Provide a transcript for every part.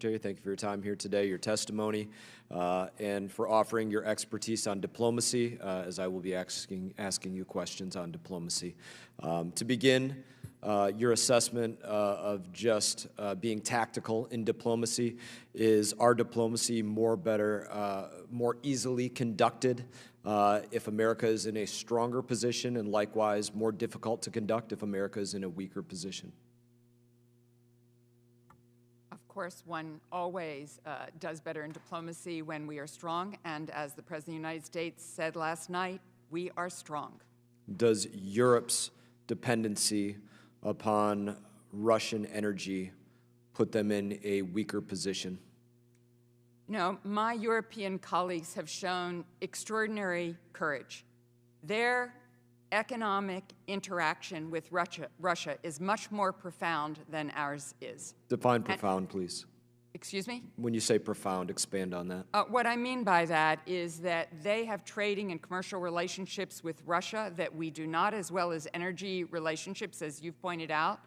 Secretary. Thank you for your time here today, your testimony, and for offering your expertise on diplomacy, as I will be asking you questions on diplomacy. To begin, your assessment of just being tactical in diplomacy. Is our diplomacy more easily conducted if America is in a stronger position, and likewise more difficult to conduct if America is in a weaker position? Of course, one always does better in diplomacy when we are strong, and as the President of the United States said last night, we are strong. Does Europe's dependency upon Russian energy put them in a weaker position? No, my European colleagues have shown extraordinary courage. Their economic interaction with Russia is much more profound than ours is. Define profound, please. Excuse me? When you say profound, expand on that. What I mean by that is that they have trading and commercial relationships with Russia that we do not, as well as energy relationships, as you've pointed out.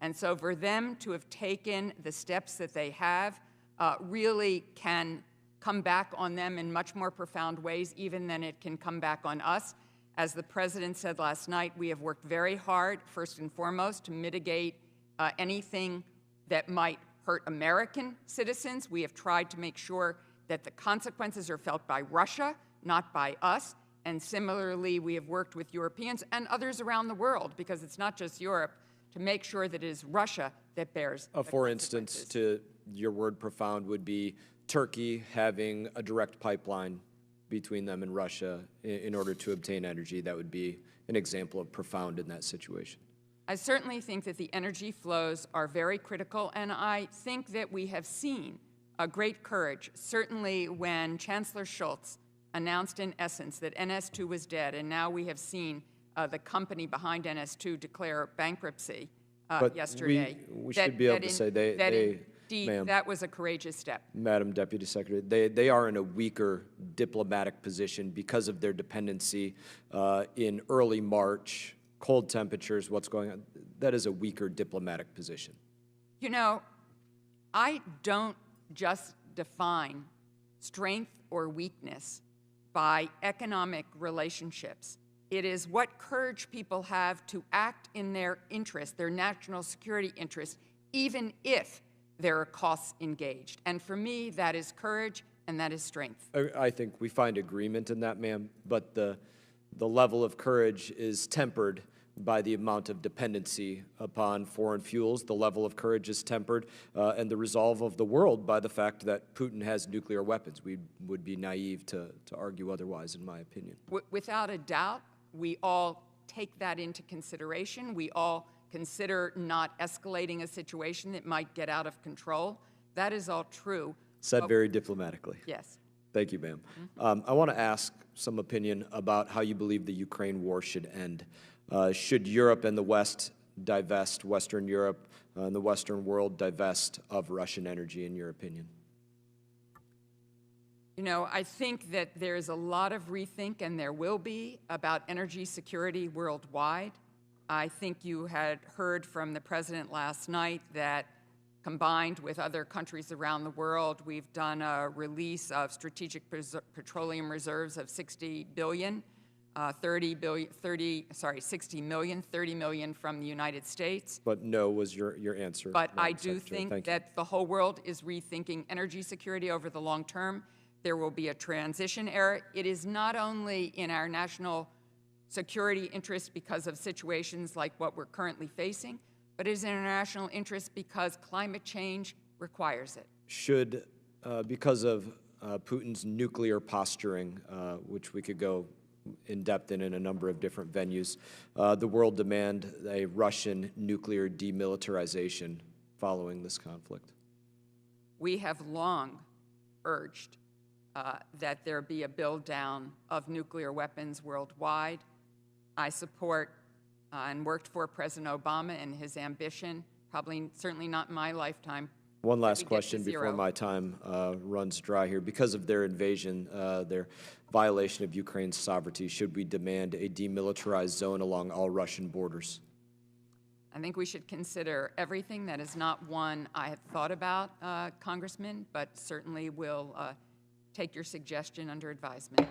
And so for them to have taken the steps that they have really can come back on them in much more profound ways, even than it can come back on us. As the President said last night, we have worked very hard, first and foremost, to mitigate anything that might hurt American citizens. We have tried to make sure that the consequences are felt by Russia, not by us. And similarly, we have worked with Europeans and others around the world, because it's not just Europe, to make sure that it is Russia that bears the For instance, to your word profound would be Turkey having a direct pipeline between them and Russia in order to obtain energy. That would be an example of profound in that situation. I certainly think that the energy flows are very critical, and I think that we have seen a great courage, certainly when Chancellor Scholz announced in essence that NS2 was dead, and now we have seen the company behind NS2 declare bankruptcy yesterday. We should be able to say that was a courageous step. Madam Deputy Secretary, they are in a weaker diplomatic position because of their dependency in early March, cold temperatures, what's going on. That is a weaker diplomatic position. You know, I don't just define strength or weakness by economic relationships. It is what courage people have to act in their interest, their national security interest, even if there are costs engaged. And for me, that is courage and that is strength. I think we find agreement in that, ma'am, but the level of courage is tempered by the amount of dependency upon foreign fuels. The level of courage is tempered and the resolve of the world by the fact that Putin has nuclear weapons. We would be naive to argue otherwise, in my opinion. Without a doubt, we all take that into consideration. We all consider not escalating a situation that might get out of control. That is all true. Said very diplomatically. Yes. Thank you, ma'am. I want to ask some opinion about how you believe the Ukraine war should end. Should Europe and the West divest, Western Europe and the Western world divest of Russian energy, in your opinion? You know, I think that there's a lot of rethink, and there will be, about energy security worldwide. I think you had heard from the President last night that, combined with other countries around the world, we've done a release of strategic petroleum reserves of 60 million, 30 million from the United States. But no was your answer. But I do think that the whole world is rethinking energy security over the long term. There will be a transition era. It is not only in our national security interest because of situations like what we're currently facing, but it is in our national interest because climate change requires it. Should, because of Putin's nuclear posturing, which we could go in depth in a number of different venues, the world demand a Russian nuclear demilitarization following this conflict? We have long urged that there be a build-down of nuclear weapons worldwide. I support and worked for President Obama and his ambition, certainly not in my lifetime. One last question before my time runs dry here. Because of their invasion, their violation of Ukraine's sovereignty, should we demand a demilitarized zone along all Russian borders? I think we should consider everything. That is not one I have thought about, Congressman, but certainly will take your suggestion under advisement.